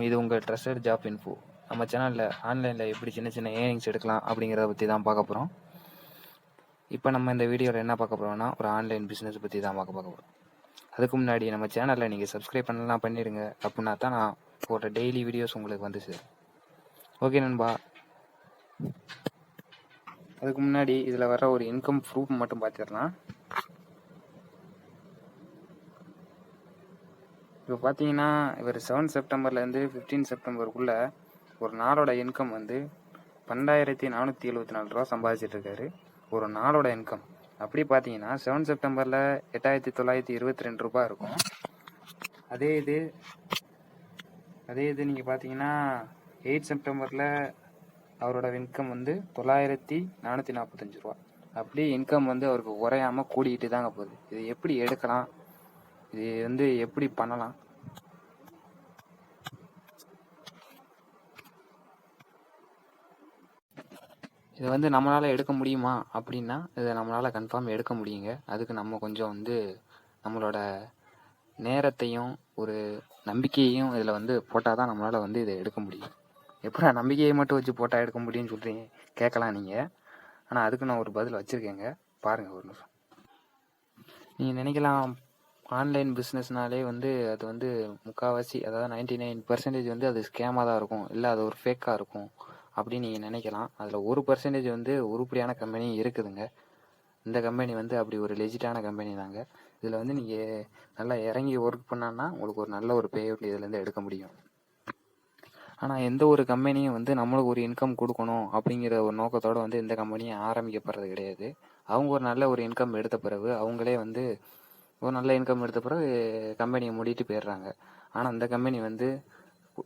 இது உங்கள் trusted job info. நம்ம சேனலில் ஆன்லைனில் எப்படி சின்ன சின்ன ஏர்னிங்ஸ் எடுக்கலாம் அப்படிங்கிறத பற்றி தான் பார்க்க போகிறோம். இப்போ நம்ம இந்த வீடியோவில் என்ன பார்க்க போகிறோம்னா, ஒரு ஆன்லைன் பிஸ்னஸ் பற்றி தான் பார்க்க போகிறோம். அதுக்கு முன்னாடி நம்ம சேனலில் நீங்கள் சப்ஸ்கிரைப் பண்ணலாம் பண்ணிடுங்க. அப்படின்னா தான் நான் போடுற டெய்லி வீடியோஸ் உங்களுக்கு வந்து சேரும். ஓகே நண்பா. அதுக்கு முன்னாடி இதில் வர ஒரு இன்கம் ப்ரூஃப் மட்டும் பார்த்துடலாம். இப்போ பார்த்தீங்கன்னா இவர் 7 செப்டம்பர்லேருந்து 15 செப்டம்பருக்குள்ளே ஒரு நாளோட இன்கம் வந்து 12,474 ரூபா சம்பாதிச்சிட்ருக்காரு. ஒரு நாளோட இன்கம் அப்படி பார்த்தீங்கன்னா 7 செப்டம்பரில் 8,922 ரூபா இருக்கும். அதே இது நீங்கள் பார்த்தீங்கன்னா 8 செப்டம்பரில் அவரோட இன்கம் வந்து 9,445 ரூபா. அப்படி இன்கம் வந்து அவருக்கு குறையாமல் கூடிக்கிட்டு தாங்க போகுது. இது எப்படி எடுக்கலாம், இது வந்து எப்படி பண்ணலாம்? இதை வந்து நம்மளால் எடுக்க முடியுமா அப்படின்னா, இதை நம்மளால் கன்ஃபார்ம் எடுக்க முடியுங்க. அதுக்கு நம்ம கொஞ்சம் வந்து நம்மளோட நேரத்தையும் ஒரு நம்பிக்கையையும் இதில் வந்து போட்டால் தான் நம்மளால் வந்து இதை எடுக்க முடியும். எப்படா நம்பிக்கையை மட்டும் வச்சு போட்டால் எடுக்க முடியும்னு சொல்கிறீங்க கேட்கலாம் நீங்கள். ஆனால் அதுக்கு நான் ஒரு பதில் வச்சுருக்கேங்க, பாருங்கள் ஒரு நிமிஷம். நீங்கள் நினைக்கலாம் ஆன்லைன் பிஸ்னஸ்னாலே வந்து அது வந்து முக்கால்வாசி, அதாவது 99% வந்து அது ஸ்கேமாக தான் இருக்கும், இல்லை அது ஒரு ஃபேக்காக இருக்கும் அப்படின்னு நீங்கள் நினைக்கலாம். அதில் 1% வந்து உருப்படியான கம்பெனியும் இருக்குதுங்க. இந்த கம்பெனி வந்து அப்படி ஒரு லெஜிட்டான கம்பெனி தாங்க. இதில் வந்து நீங்கள் நல்லா இறங்கி ஒர்க் பண்ணான்னா உங்களுக்கு ஒரு நல்ல ஒரு பேஅவுட் இதிலேருந்து எடுக்க முடியும். ஆனால் எந்த ஒரு கம்பெனியும் வந்து நம்மளுக்கு ஒரு இன்கம் கொடுக்கணும் அப்படிங்கிற ஒரு நோக்கத்தோடு வந்து எந்த கம்பெனியும் ஆரம்பிக்கப்படுறது கிடையாது. அவங்க ஒரு நல்ல ஒரு இன்கம் எடுத்த பிறகு அவங்களே வந்து ஒரு நல்ல இன்கம் எடுத்த பிறகு கம்பெனியை மூடிட்டு போயிடுறாங்க. ஆனால் இந்த கம்பெனி வந்து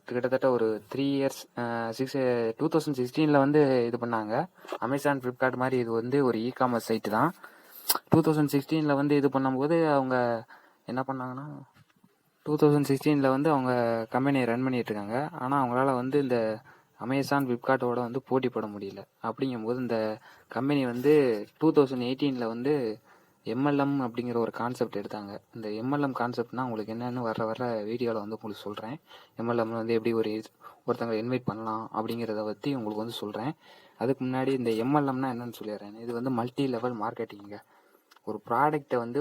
கிட்டத்தட்ட ஒரு 3 இயர்ஸ் 2016 வந்து இது பண்ணாங்க. அமேசான், ஃப்ளிப்கார்ட் மாதிரி இது வந்து ஒரு இ-காமர்ஸ் சைட்டு தான். 2016 வந்து இது பண்ணும்போது அவங்க என்ன பண்ணாங்கன்னா, 2016 வந்து அவங்க கம்பெனியை ரன் பண்ணிட்டு இருக்காங்க. ஆனால் அவங்களால வந்து இந்த அமேசான், ஃப்ளிப்கார்ட்டோட வந்து போட்டி போட முடியல. அப்படிங்கும்போது இந்த கம்பெனி வந்து 2018 வந்து MLM அப்படிங்கிற ஒரு கான்செப்ட் எடுத்தாங்க. இந்த MLM கான்செப்ட்னா உங்களுக்கு என்னென்னு வர வீடியோவில் வந்து உங்களுக்கு சொல்கிறேன். MLM வந்து எப்படி ஒருத்தங்களை இன்வைட் பண்ணலாம் அப்படிங்கிறத பற்றி உங்களுக்கு வந்து சொல்கிறேன். அதுக்கு முன்னாடி இந்த MLMனா என்னன்னு சொல்லிடுறேன். இது வந்து மல்டி லெவல் மார்க்கெட்டிங்க. ஒரு ப்ராடக்டை வந்து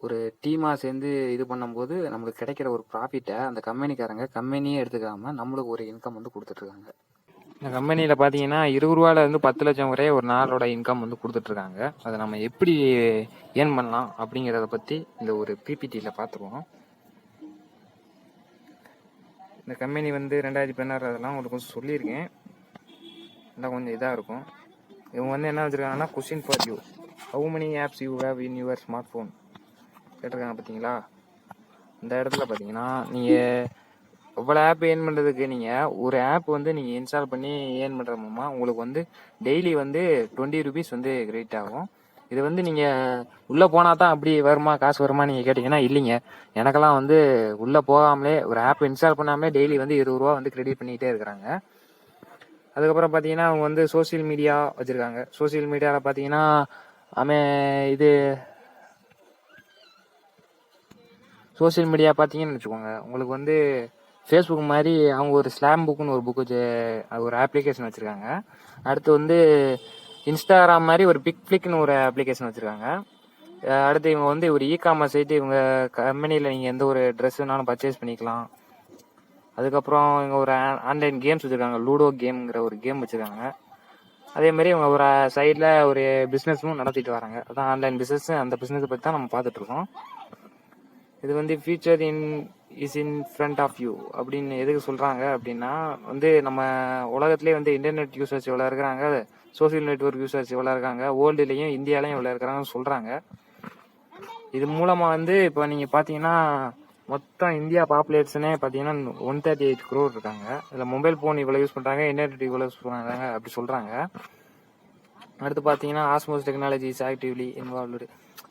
ஒரு டீமாக சேர்ந்து இது பண்ணும்போது நம்மளுக்கு கிடைக்கிற ஒரு ப்ராஃபிட்டை அந்த கம்பெனியே எடுத்துக்காமல் நம்மளுக்கு ஒரு இன்கம் வந்து கொடுத்துட்ருக்காங்க. இந்த கம்பெனியில் பார்த்தீங்கன்னா 20 ரூபாயிலேருந்து 10 லட்சம் வரை ஒரு நாளோட இன்கம் வந்து கொடுத்துட்ருக்காங்க. அதை நம்ம எப்படி ஏர்ன் பண்ணலாம் அப்படிங்கிறத பற்றி இந்த ஒரு பிபிடியில் பார்த்துருவோம். இந்த கம்பெனி வந்து 2016 அதெல்லாம் உங்களுக்கு கொஞ்சம் சொல்லியிருக்கேன், எல்லாம் கொஞ்சம் இதாக இருக்கும். இவங்க வந்து என்ன வச்சுருக்காங்கன்னா, question for you, how many apps you have in your smartphone கேட்டிருக்காங்க. பார்த்தீங்களா, இந்த இடத்துல பார்த்தீங்கன்னா நீங்கள் எவ்வளோ ஆப் ஏர்ன் பண்ணுறதுக்கு நீங்கள் ஒரு ஆப் வந்து நீங்கள் இன்ஸ்டால் பண்ணி ஏர்ன் பண்ணுற மூலமா உங்களுக்கு வந்து டெய்லி வந்து 20 ருபீஸ் வந்து கிரெடிட் ஆகும். இது வந்து நீங்கள் உள்ளே போனால் தான் அப்படி வருமா, காசு வருமா நீங்கள் கேட்டிங்கன்னா இல்லைங்க. எனக்கெல்லாம் வந்து உள்ளே போகாமலே ஒரு ஆப் இன்ஸ்டால் பண்ணாமலே டெய்லி வந்து 20 ரூபா வந்து கிரெடிட் பண்ணிக்கிட்டே இருக்கிறாங்க. அதுக்கப்புறம் பார்த்தீங்கன்னா அவங்க வந்து சோசியல் மீடியா வச்சுருக்காங்க. சோசியல் மீடியாவில் பார்த்தீங்கன்னா சோசியல் மீடியா பார்த்தீங்கன்னு வச்சுக்கோங்க, உங்களுக்கு வந்து ஃபேஸ்புக் மாதிரி அவங்க ஒரு ஸ்லாம் புக்குன்னு ஒரு புக்கு ஒரு அப்ளிகேஷன் வச்சுருக்காங்க. அடுத்து வந்து இன்ஸ்டாகிராம் மாதிரி ஒரு பிக்ஃப்ளிக்னு ஒரு அப்ளிகேஷன் வச்சுருக்காங்க. அடுத்து இவங்க வந்து ஒரு இ-காமர்ஸ் சைட்டு, இவங்க கம்பெனியில் நீங்கள் எந்த ஒரு ட்ரெஸ் வேணாலும் பர்ச்சேஸ் பண்ணிக்கலாம். அதுக்கப்புறம் இவங்க ஒரு ஆன்லைன் கேம்ஸ் வச்சுருக்காங்க, லூடோ கேம்ங்கிற ஒரு கேம் வச்சுருக்காங்க. அதே மாதிரி இவங்க ஒரு சைடில் ஒரு பிஸ்னஸும் நடத்திட்டு வராங்க. அதான் ஆன்லைன் பிஸ்னஸ். அந்த பிஸ்னஸை பற்றி தான் நம்ம பார்த்துட்ருக்கோம். இது வந்து future is in front of you அப்படின்னு எதுக்கு சொல்கிறாங்க அப்படின்னா, வந்து நம்ம உலகத்துலேயே வந்து இன்டர்நெட் யூசர்ஸ் எவ்வளோ இருக்கிறாங்க, சோசியல் நெட்வொர்க் யூசர்ஸ் எவ்வளோ இருக்காங்க, வேர்ல்டுலேயும் இந்தியாலையும் எவ்வளோ இருக்கிறாங்கன்னு சொல்கிறாங்க. இது மூலமாக வந்து இப்போ நீங்கள் பார்த்தீங்கன்னா மொத்தம் இந்தியா பாப்புலேஷனே பார்த்தீங்கன்னா 138 crore இருக்காங்க. இதில் மொபைல் ஃபோன் இவ்வளோ யூஸ் பண்ணுறாங்க, இன்டர்நெட் இவ்வளோ யூஸ் பண்ணுறாங்க அப்படி சொல்கிறாங்க. அடுத்து பார்த்தீங்கன்னா ஆஸ்மோஸ் டெக்னாலஜிஸ் ஆக்டிவ்லி இன்வால்வ்டு,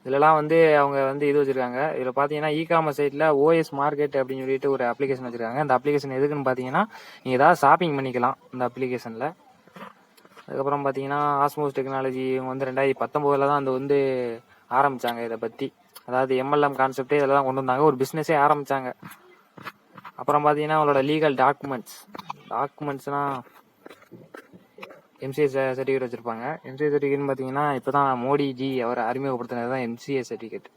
இதெல்லாம் வந்து அவங்க வந்து இது வச்சுருக்காங்க. இதில் பார்த்தீங்கன்னா இ-காமர்ஸ் சைட்டில் ஓஎஸ் மார்க்கெட் அப்படின்னு சொல்லிட்டு ஒரு அப்ளிகேஷன் வச்சுருக்காங்க. அந்த அப்ளிகேஷன் எதுக்குன்னு பார்த்தீங்கன்னா, நீங்கள் ஏதாவது ஷாப்பிங் பண்ணிக்கலாம் இந்த அப்ளிகேஷனில். அதுக்கப்புறம் பார்த்தீங்கன்னா ஆஸ்மோஸ் டெக்னாலஜி இவங்க வந்து 2019 தான் அந்த வந்து ஆரம்பித்தாங்க. இதை பற்றி, அதாவது MLM கான்செப்டே இதெல்லாம் கொண்டு வந்தாங்க, ஒரு பிஸ்னஸே ஆரம்பித்தாங்க. அப்புறம் பார்த்தீங்கன்னா உங்களோட லீகல் டாக்குமெண்ட்ஸ்னால் எம்சிஏ சர்டிஃபிகேட் வச்சுருப்பாங்க. எம்சிஏ சர்டிஃபிகேட்னு பார்த்தீங்கன்னா இப்போ தான் மோடிஜி அவர் அறிமுகப்படுத்தினது தான் எம்சிஏ சர்டிஃபிகேட்.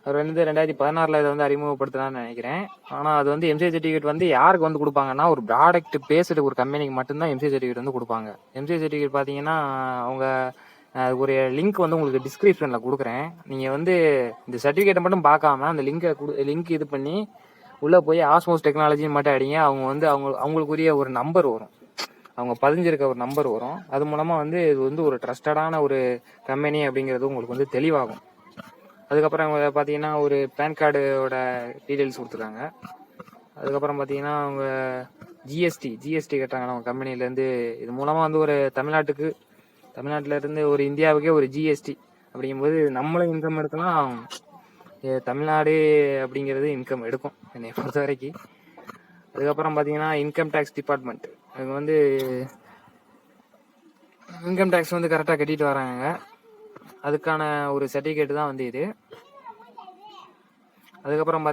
அவர் வந்து 2016 இதை வந்து அறிமுகப்படுத்தினான்னு நினைக்கிறேன். ஆனால் அது வந்து எம்சிஏ சர்டிஃபிகேட் வந்து யாருக்கு வந்து கொடுப்பாங்கன்னா ஒரு ப்ராடக்ட் பேஸ்டு ஒரு கம்பெனிக்கு மட்டும்தான் எம்சிஏ சர்டிஃபிகேட் வந்து கொடுப்பாங்க. எம்சிஏ சர்டிஃபிகேட் பார்த்தீங்கன்னா அவங்க ஒரு லிங்க் வந்து உங்களுக்கு டிஸ்கிரிப்ஷனில் கொடுக்குறேன். நீங்கள் வந்து இந்த சர்டிஃபிகேட்டை மட்டும் பார்க்காம அந்த லிங்க் இது பண்ணி உள்ளே போய் ஆஸ்மோஸ் டெக்னாலஜின்னு மட்டும் அடிங்க. அவங்க வந்து அவங்களுக்குரிய ஒரு நம்பர் வரும், அவங்க பதிஞ்சிருக்க ஒரு நம்பர் வரும். அது மூலமாக வந்து இது வந்து ஒரு ட்ரஸ்டடான ஒரு கம்பெனி அப்படிங்கிறது உங்களுக்கு வந்து தெளிவாகும். அதுக்கப்புறம் அவங்க பார்த்தீங்கன்னா ஒரு பேன் கார்டோட டீட்டெயில்ஸ் கொடுத்துருக்காங்க. அதுக்கப்புறம் பார்த்தீங்கன்னா அவங்க ஜிஎஸ்டி கட்டுறாங்க நம்ம கம்பெனிலேருந்து. இது மூலமாக வந்து ஒரு தமிழ்நாட்டிலேருந்து ஒரு இந்தியாவுக்கே ஒரு ஜிஎஸ்டி அப்படிங்கும்போது நம்மளும் இன்கம் எடுக்கலாம், தமிழ்நாடு அப்படிங்கிறது இன்கம் எடுக்கும் என்னை பொறுத்த வரைக்கும். அதுக்கப்புறம் பார்த்தீங்கன்னா இன்கம் டேக்ஸ் டிபார்ட்மெண்ட், அவங்க வந்து இன்கம் டேக்ஸ் வந்து கரெக்டாக கட்டிட்டு வராங்க. அதுக்கான ஒரு சர்டிஃபிகேட் தான் வந்து இது. அதுக்கப்புறம்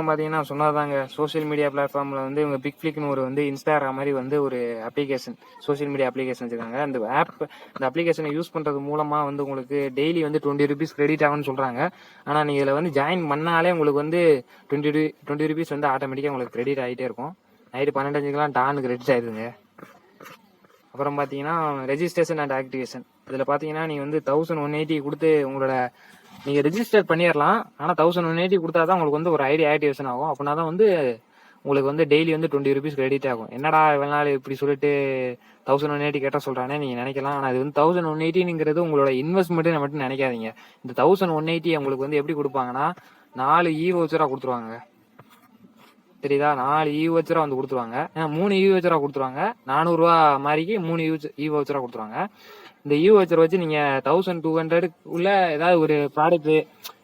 பார்த்தீங்கன்னா சொன்னதாங்க, சோஷியல் மீடியா பிளாட்ஃபார்மில் வந்து இவங்க பிக் ஃபிளிக்னு ஒரு வந்து இன்ஸ்டாகிராம் மாதிரி வந்து ஒரு அப்ளிகேஷன், சோஷியல் மீடியா அப்ளிகேஷன் வச்சுருக்காங்க. இந்த அப்ளிகேஷனை யூஸ் பண்ணுறது மூலமாக வந்து உங்களுக்கு டெய்லி வந்து 20 rupees கிரெடிட் ஆகும்னு சொல்கிறாங்க. ஆனால் நீங்கள் இதில் வந்து ஜாயின் பண்ணாலே உங்களுக்கு வந்து 20 rupees வந்து ஆட்டோமேட்டிக்காக உங்களுக்கு கிரெடிட் ஆகிட்டே இருக்கும். நைட்டு 12:05 டான் கிரெடிட் ஆகிடுங்க. அப்புறம் பார்த்தீங்கன்னா ரெஜிஸ்ட்ரேஷன் அண்ட் ஆக்டிவேஷன், இதில் பார்த்தீங்கன்னா நீங்கள் வந்து 1180 கொடுத்து உங்களோட நீங்கள் ரெஜிஸ்டர் பண்ணிடலாம். ஆனால் 1180 கொடுத்தா தான் உங்களுக்கு வந்து ஒரு ஐடி ஆக்டிவேஷன் ஆகும். அப்படின்னா தான் வந்து உங்களுக்கு வந்து டெய்லி வந்து 20 rupees கிரெடிட் ஆகும். என்னடா இவ்வளோ நாள் இப்படி சொல்லிட்டு 1180 கேட்டால் சொல்கிறானே நீங்கள் நினைக்கலாம். ஆனால் இது வந்து 1180ங்கிறது உங்களோட இன்வெஸ்ட்மெண்ட்டு மட்டும் நினைக்காதீங்க. இந்த 1180 உங்களுக்கு வந்து எப்படி கொடுப்பாங்கன்னா 4 வவுச்சராக கொடுத்துருவாங்க. தெரியுதா? 4 வவுச்சராக வந்து கொடுத்துருவாங்க. 3 வவுச்சராக கொடுத்துருவாங்க. 400 மாதிரிக்கு 3 வவுச்சராக கொடுத்துருவாங்க. இந்த வவுச்சர் வச்சு நீங்கள் 1200 உள்ள ஏதாவது ஒரு ப்ராடக்ட்டு,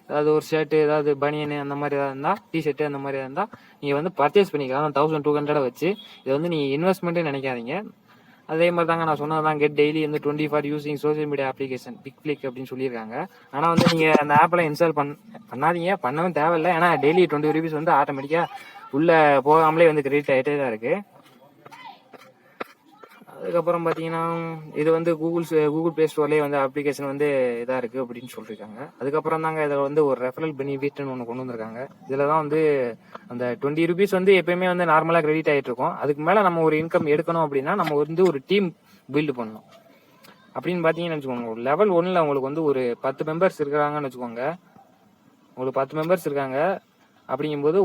ஏதாவது ஒரு ஷர்ட்டு, ஏதாவது பனியனு அந்த மாதிரி ஏதாவது இருந்தால், டிஷர்ட்டு அந்த மாதிரி இருந்தால் நீங்கள் வந்து பர்ச்சேஸ் பண்ணிக்கலாம் 1200 வச்சு. இது வந்து நீங்கள் இன்வெஸ்ட்மெண்ட்டு நினைக்காதீங்க. அதே மாதிரி தாங்க நான் சொன்னதான், கெட் டெய்லி வந்து 20 for using social media application பிக் ஃபிளிக் அப்படின்னு சொல்லியிருக்காங்க. ஆனால் வந்து நீங்கள் அந்த ஆப்பெல்லாம் இன்ஸ்டால் பண்ணாதீங்க, பண்ணவும் தேவையில்லை. ஏன்னா டெய்லி 20 rupees வந்து ஆட்டோமேட்டிக்காக உள்ளே போகாமலே வந்து கிரெடிட் ஆகிட்டே தான் இருக்குது. அதுக்கப்புறம் பார்த்தீங்கன்னா இது வந்து கூகுள் ப்ளே ஸ்டோர்லேயே வந்து அப்ளிகேஷன் வந்து இதாக இருக்குது அப்படின்னு சொல்லியிருக்காங்க. அதுக்கப்புறம் தாங்க இதில் வந்து ஒரு ரெஃபரல் பெனிஃபிட்னு ஒன்று கொண்டு வந்திருக்காங்க. இதில் தான் வந்து அந்த 20 rupees வந்து எப்பயுமே வந்து நார்மலாக கிரெடிட் ஆகிட்டு இருக்கும். அதுக்கு மேலே நம்ம ஒரு இன்கம் எடுக்கணும் அப்படின்னா நம்ம வந்து ஒரு டீம் பில்டு பண்ணணும். அப்படின்னு பார்த்தீங்கன்னு வச்சுக்கோங்க, லெவல் 1ல் உங்களுக்கு வந்து ஒரு 10 மெம்பர்ஸ் இருக்கிறாங்கன்னு வச்சுக்கோங்க. உங்களுக்கு 10 மெம்பர்ஸ் இருக்காங்க அப்படிங்கும்போது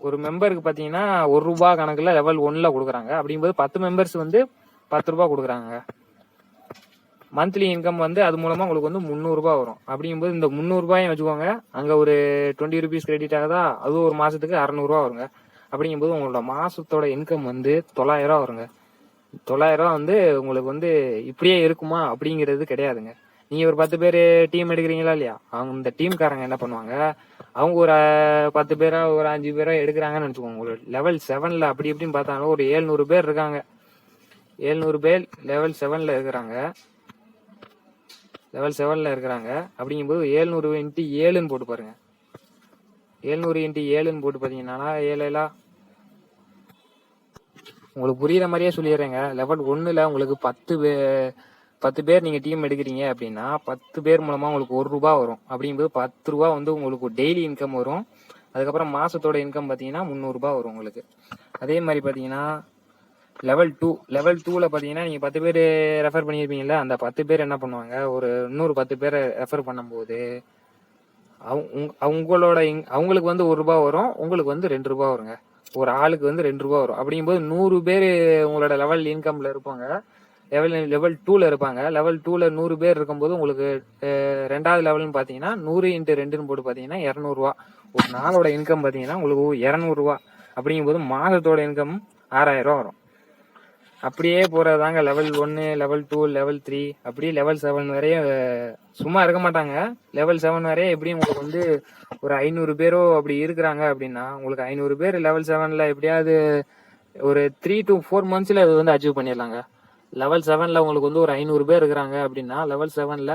ஒரு மெம்பருக்கு பார்த்தீங்கன்னா ₹1 கணக்கில் லெவல் 1ல் கொடுக்குறாங்க. அப்படிங்கும்போது 10 மெம்பர்ஸ் வந்து ₹10 கொடுக்குறாங்க. மந்த்லி இன்கம் வந்து அது மூலமாக உங்களுக்கு வந்து ₹300 வரும். அப்படிங்கும்போது இந்த ₹300 வச்சுக்கோங்க, அங்கே ஒரு 20 rupees கிரெடிட் ஆகுதா, அது ஒரு மாதத்துக்கு ₹600 வருங்க. அப்படிங்கும்போது உங்களோட மாதத்தோட இன்கம் வந்து ₹900 வருங்க. ₹900 வந்து உங்களுக்கு வந்து இப்படியே இருக்குமா அப்படிங்கிறது கிடையாதுங்க. நீங்கள் ஒரு 10 பேர் டீம் எடுக்கிறீங்களா இல்லையா, அவங்க இந்த டீம்காரங்க என்ன பண்ணுவாங்க, அவங்க ஒரு 10 பேரா ஒரு 5 பேரா எடுக்கிறாங்கன்னு வச்சுக்கோங்க. ஒரு லெவல் 7ல் அப்படி இப்படின்னு பார்த்தாலும் ஒரு 700 பேர் இருக்காங்க. 700 பேர் லெவல் 7ல் இருக்கிறாங்க. அப்படிங்கும்போது 700 × 7ன்னு போட்டு பாருங்க. 700 × 7ன்னு போட்டு பார்த்தீங்கன்னா 7 உங்களுக்கு புரியுற மாதிரியே சொல்லிடுறேங்க. லெவல் 1ல் உங்களுக்கு 10 பேர் நீங்கள் டீம் எடுக்கிறீங்க அப்படின்னா 10 பேர் மூலமாக உங்களுக்கு ₹1 வரும். அப்படிங்கும்போது ₹10 வந்து உங்களுக்கு டெய்லி இன்கம் வரும். அதுக்கப்புறம் மாதத்தோட இன்கம் பார்த்தீங்கன்னா ₹300 வரும் உங்களுக்கு. அதே மாதிரி பார்த்தீங்கன்னா லெவல் 2ல் பார்த்தீங்கன்னா நீங்கள் 10 பேர் ரெஃபர் பண்ணியிருப்பீங்களா, அந்த 10 பேர் என்ன பண்ணுவாங்க, இன்னொரு 10 பேரை ரெஃபர் பண்ணும்போது அவங்களுக்கு வந்து ₹1 வரும், உங்களுக்கு வந்து ₹2 வருங்க. ஒரு ஆளுக்கு வந்து ₹2 வரும். அப்படிங்கும்போது 100 பேர் உங்களோட லெவல் இன்கம்ல இருப்பாங்க. லெவல் 2ல இருப்பாங்க. லெவல் 2ல 100 பேர் இருக்கும்போது உங்களுக்கு 2வது லெவல்னு பார்த்தீங்கன்னா 100 × 2ன்னு போட்டு பார்த்தீங்கன்னா ₹200. ஒரு நாளோட இன்கம் பார்த்தீங்கன்னா உங்களுக்கு ₹200. அப்படிங்கும்போது மாதத்தோட இன்கம் ₹6000 வரும். அப்படியே போகிறதாங்க லெவல் 1, லெவல் 2, லெவல் 3 அப்படியே லெவல் 7 வரையும் சும்மா இருக்க மாட்டாங்க. லெவல் 7 வரையும் எப்படியும் உங்களுக்கு வந்து ஒரு 500 பேரோ அப்படி இருக்கிறாங்க அப்படின்னா உங்களுக்கு 500 பேர் லெவல் 7ல் எப்படியாவது ஒரு 3 to 4 monthsல அது வந்து அச்சீவ் பண்ணிடலாங்க. லெவல் 7ல் உங்களுக்கு வந்து ஒரு 500 பேர் இருக்கிறாங்க அப்படின்னா லெவல் 7ல்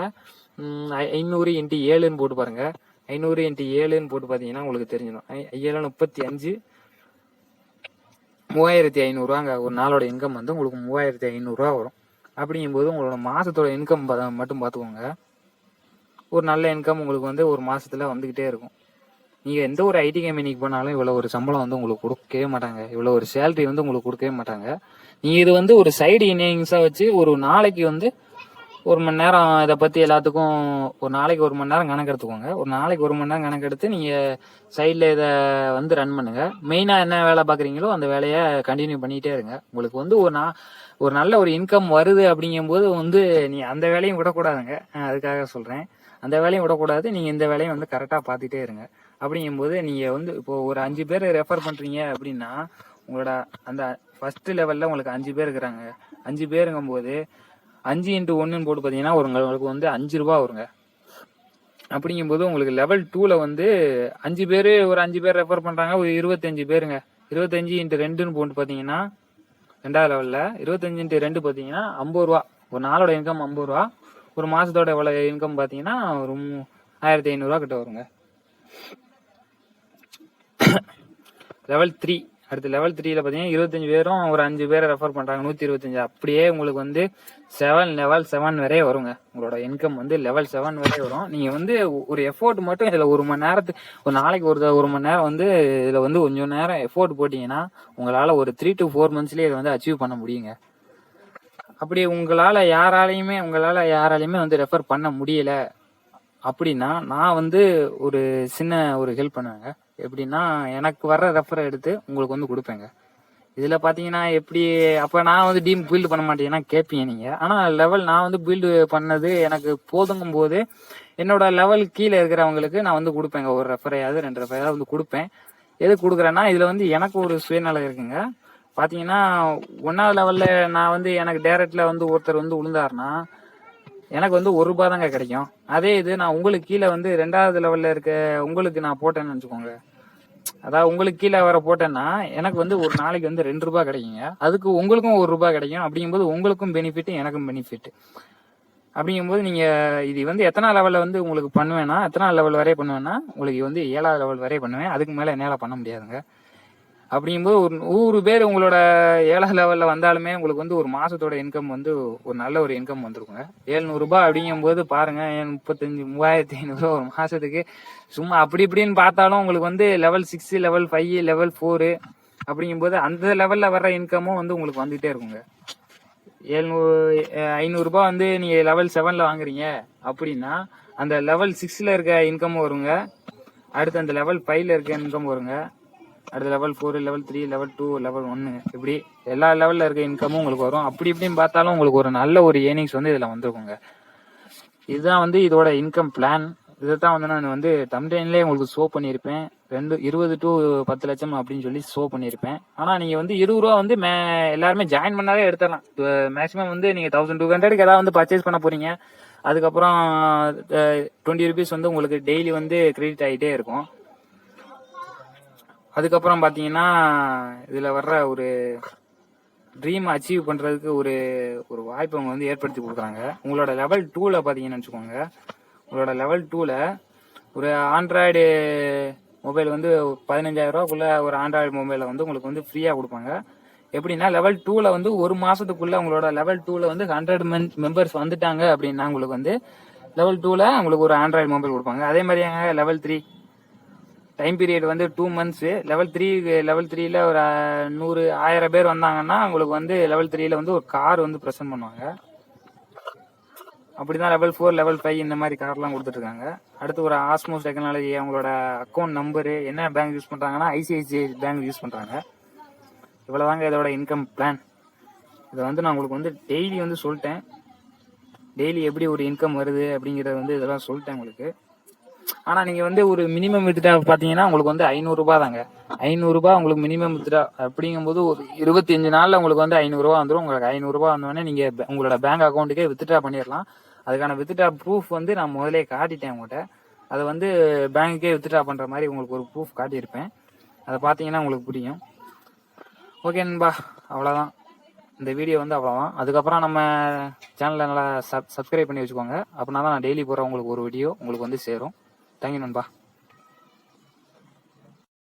500 × 7ன்னு போட்டு பாருங்க. 500 × 7ன்னு போட்டு பார்த்தீங்கன்னா உங்களுக்கு தெரிஞ்சிடும். 7 35 3500 ஒரு நாளோட இன்கம் வந்து உங்களுக்கு 3500 வரும். அப்படிங்கும்போது உங்களோட மாசத்தோட இன்கம் மட்டும் பார்த்துக்கோங்க. ஒரு நல்ல இன்கம் உங்களுக்கு வந்து ஒரு மாசத்துல வந்துகிட்டே இருக்கும். நீங்க எந்த ஒரு ஐடி கம்பெனிக்கு போனாலும் இவ்வளவு ஒரு சம்பளம் வந்து உங்களுக்கு கொடுக்கவே மாட்டாங்க. இவ்வளவு ஒரு சேலரி வந்து உங்களுக்கு கொடுக்கவே மாட்டாங்க. நீங்க இது வந்து ஒரு சைடு இன்னிங்ஸா வச்சு ஒரு நாளைக்கு வந்து 1 மணி நேரம் இதை பத்தி எல்லாத்துக்கும் ஒரு நாளைக்கு 1 மணி நேரம் கணக்கு எடுத்துக்கோங்க. ஒரு நாளைக்கு 1 மணி நேரம் கணக்கு எடுத்து நீங்க சைட்ல இதை வந்து ரன் பண்ணுங்க. மெயினா என்ன வேலை பாக்குறீங்களோ அந்த வேலையை கண்டினியூ பண்ணிட்டே இருங்க. உங்களுக்கு வந்து ஒரு நல்ல ஒரு இன்கம் வருது அப்படிங்கும்போது வந்து நீ அந்த வேலையும் விடக்கூடாதுங்க. அதுக்காக சொல்றேன், அந்த வேலையும் விடக்கூடாது. நீங்க இந்த வேலையும் வந்து கரெக்டா பார்த்துட்டே இருங்க. அப்படிங்கும்போது நீங்க வந்து இப்போ ஒரு 5 பேர் ரெஃபர் பண்றீங்க அப்படின்னா உங்களோட அந்த ஃபர்ஸ்ட் லெவல்ல உங்களுக்கு 5 பேர் இருக்கிறாங்க. 5 பேருங்கும் போது 5 × 1ன்னு போட்டு பார்த்தீங்கன்னா உங்களுக்கு வந்து 5 ரூபா வருங்க. அப்படிங்கும்போது உங்களுக்கு லெவல் 2ல வந்து 5 பேர் ஒரு 5 பேர் ரெஃபர் பண்றாங்க, ஒரு 25 பேருங்க. 25 × 2ன்னு போட்டு பார்த்தீங்கன்னா 2வது லெவல்ல 25 × 2 பார்த்தீங்கன்னா 50 ரூபா. ஒரு நாளோட இன்கம் 50 ரூபா. ஒரு மாசத்தோட எவ்வளவு இன்கம் பார்த்தீங்கன்னா ஒரு 1500 கிட்ட வருங்க. லெவல் 3 அடுத்து லெவல் 3ல பார்த்தீங்கன்னா 25 பேரும் ஒரு 5 பேரை ரெஃபர் பண்றாங்க, 125. அப்படியே உங்களுக்கு வந்து லெவல் 7 வரை வருங்க. உங்களோட இன்கம் வந்து லெவல் 7 வரை வரும். நீங்க வந்து ஒரு எஃபோர்ட் மட்டும் இதுல 1 மணி நேரத்துக்கு ஒரு நாளைக்கு 1 மணி நேரம் வந்து இதுல வந்து கொஞ்சம் நேரம் எஃபோர்ட் போட்டீங்கன்னா உங்களால ஒரு 3 to 4 monthsலயே இதை வந்து அச்சீவ் பண்ண முடியுங்க. அப்படி உங்களால யாராலையுமே வந்து ரெஃபர் பண்ண முடியல அப்படின்னா நான் வந்து ஒரு சின்ன ஒரு ஹெல்ப் பண்ணுவேங்க. எப்படின்னா எனக்கு வர்ற ரெஃபரை எடுத்து உங்களுக்கு வந்து கொடுப்பேங்க. இதுல பாத்தீங்கன்னா எப்படி அப்ப நான் வந்து டீம் பில்டு பண்ண மாட்டேன்னா கேட்பீங்க நீங்க. ஆனா நான் வந்து பில்டு பண்ணது எனக்கு போதுங்கும் போது என்னோட லெவல் கீழே இருக்கிறவங்களுக்கு நான் வந்து கொடுப்பேங்க. ஒரு ரெஃபரையாவது 2 ரெஃபரையாவது வந்து கொடுப்பேன். எது கொடுக்குறேன்னா இதுல வந்து எனக்கு ஒரு சுயநலம் இருக்குங்க. பாத்தீங்கன்னா 1வது லெவல்ல நான் வந்து எனக்கு டைரக்ட்ல வந்து ஒருத்தர் வந்து விழுந்தாருன்னா எனக்கு வந்து 1 ரூபாய் தாங்க கிடைக்கும். அதே இது நான் உங்களுக்கு கீழே வந்து 2வது லெவல்ல இருக்க உங்களுக்கு நான் போட்டேன்னு வச்சுக்கோங்க, அதாவது உங்களுக்கு கீழே வர போட்டேன்னா எனக்கு வந்து ஒரு நாளைக்கு வந்து 2 ரூபாய் கிடைக்குங்க. அதுக்கு உங்களுக்கும் 1 ரூபாய் கிடைக்கும். அப்படிங்கும்போது உங்களுக்கும் பெனிஃபிட், எனக்கும் பெனிஃபிட். அப்படிங்கும்போது நீங்க இது வந்து எத்தனை லெவல்ல வந்து உங்களுக்கு பண்ணுவேன்னா, எத்தனை லெவல் வரை பண்ணுவேன்னா உங்களுக்கு வந்து 7வது லெவல் வரை பண்ணுவேன். அதுக்கு மேல என்னால பண்ண முடியாதுங்க. அப்படிங்கும்போது ஒரு 100 பேர் உங்களோட 7வது லெவல்ல வந்தாலுமே உங்களுக்கு வந்து ஒரு மாசத்தோட இன்கம் வந்து ஒரு நல்ல ஒரு இன்கம் வந்துருக்குங்க. 700 ரூபாய் அப்படிங்கும்போது பாருங்க, 35,500 ஒரு மாசத்துக்கு. சும்மா அப்படி இப்படின்னு பார்த்தாலும் உங்களுக்கு வந்து லெவல் 6, லெவல் 5, லெவல் 4 அப்படிங்கும்போது அந்த லெவல்ல வர்ற இன்கமும் வந்து உங்களுக்கு வந்துட்டே இருக்குங்க. 500 ரூபாய் வந்து நீங்க லெவல் 7ல வாங்குறீங்க அப்படின்னா அந்த லெவல் 6ல இருக்க இன்கமும் வருங்க. அடுத்து அந்த லெவல் 5ல இருக்க இன்கம் வருங்க. அடுத்த லெவல் 4, லெவல் 3, லெவல் 2, லெவல் 1 இப்படி எல்லா லெவல்ல இருக்க இன்கமும் உங்களுக்கு வரும். அப்படி இப்படின்னு பார்த்தாலும் உங்களுக்கு ஒரு நல்ல ஒரு ஏர்னிங்ஸ் வந்து இதுல வந்துருக்குங்க. இதுதான் வந்து இதோட இன்கம் பிளான். இதைத்தான் வந்து நான் வந்து தம்ப்நெயில்லே உங்களுக்கு ஷோ பண்ணியிருப்பேன். 20 to 10 லட்சம் அப்படின்னு சொல்லி ஷோ பண்ணியிருப்பேன். ஆனா நீங்க வந்து 20 ரூபா வந்து எல்லாருமே ஜாயின் பண்ணாலே எடுத்துடலாம். மேக்ஸிமம் வந்து நீங்க 1200 ஏதாவது வந்து பர்ச்சேஸ் பண்ண போறீங்க. அதுக்கப்புறம் 20 rupees வந்து உங்களுக்கு டெய்லி வந்து கிரெடிட் ஆகிட்டே இருக்கும். அதுக்கப்புறம் பாத்தீங்கன்னா இதுல வர்ற ஒரு ட்ரீம் அச்சீவ் பண்றதுக்கு ஒரு வாய்ப்பு அவங்க வந்து ஏற்படுத்தி கொடுக்குறாங்க. உங்களோட லெவல் 2ல பாத்தீங்கன்னு வச்சுக்கோங்க, உங்களோட லெவல் 2ல ஒரு ஆண்ட்ராய்டு மொபைல் வந்து 15,000 ரூபாய்க்குள்ள ஒரு ஆண்ட்ராய்டு மொபைலை வந்து உங்களுக்கு வந்து ஃப்ரீயா கொடுப்பாங்க. எப்படின்னா லெவல் 2ல வந்து ஒரு மாசத்துக்குள்ள உங்களோட லெவல் 2ல வந்து 100 மெம்பர்ஸ் வந்துட்டாங்க அப்படின்னா உங்களுக்கு வந்து லெவல் 2ல உங்களுக்கு ஒரு ஆண்ட்ராய்டு மொபைல் கொடுப்பாங்க. அதே மாதிரி லெவல் 3 டைம் பீரியட் வந்து 2 months. லெவல் 3ல ஒரு 1000 பேர் வந்தாங்கன்னா உங்களுக்கு வந்து லெவல் 3ல வந்து ஒரு கார் வந்து ப்ரெசென்ட் பண்ணுவாங்க. அப்படிதான் லெவல் 4, லெவல் 5 இந்த மாதிரி கார்லாம் கொடுத்துட்டு இருக்காங்க. அடுத்து ஒரு ஆஸ்மோஸ் டெக்னாலஜி, அவங்களோட அக்கௌண்ட் நம்பரு, என்ன பேங்க் யூஸ் பண்றாங்கன்னா ஐசிஐசிஐ பேங்க் யூஸ் பண்றாங்க. இவ்வளவுதாங்க இதோட இன்கம் பிளான். இதை வந்து நான் உங்களுக்கு வந்து டெய்லி வந்து சொல்லிட்டேன். டெய்லி எப்படி ஒரு இன்கம் வருது அப்படிங்கறத வந்து இதெல்லாம் சொல்லிட்டேன் உங்களுக்கு. ஆனா நீங்க வந்து ஒரு மினிமம் வித்ட்ரா பாத்தீங்கன்னா உங்களுக்கு வந்து 500 ரூபாய் தாங்க. 500 ரூபாய் உங்களுக்கு மினிமம் வித்ட்ரா. அப்படிங்கும்போது ஒரு 25 நாள்ல உங்களுக்கு வந்து 500 ரூபாய் வந்துடும். உங்களுக்கு 500 ரூபாய் வந்தோடனே நீங்க உங்களோட பேங்க் அக்கௌண்ட்டுக்கே வித்ட்ரா பண்ணிடலாம். அதுக்கான வித்ட்ரா ப்ரூஃப் வந்து நான் முதலே காட்டிட்டேன் உங்கள்கிட்ட. அதை வந்து பேங்குக்கே வித்ட்ரா பண்ற மாதிரி உங்களுக்கு ஒரு ப்ரூஃப் காட்டியிருப்பேன். அதை பார்த்தீங்கன்னா உங்களுக்கு புரியும். ஓகே நண்பா, அவ்வளோதான் இந்த வீடியோ வந்து அவ்வளோதான். அதுக்கப்புறம் நம்ம சேனலை நல்லா சப்ஸ்கிரைப் பண்ணி வச்சுக்கோங்க. அப்படின்னா தான் நான் டெய்லி போகிற உங்களுக்கு ஒரு வீடியோ உங்களுக்கு வந்து சேரும். தேங்க்யூ நண்பா.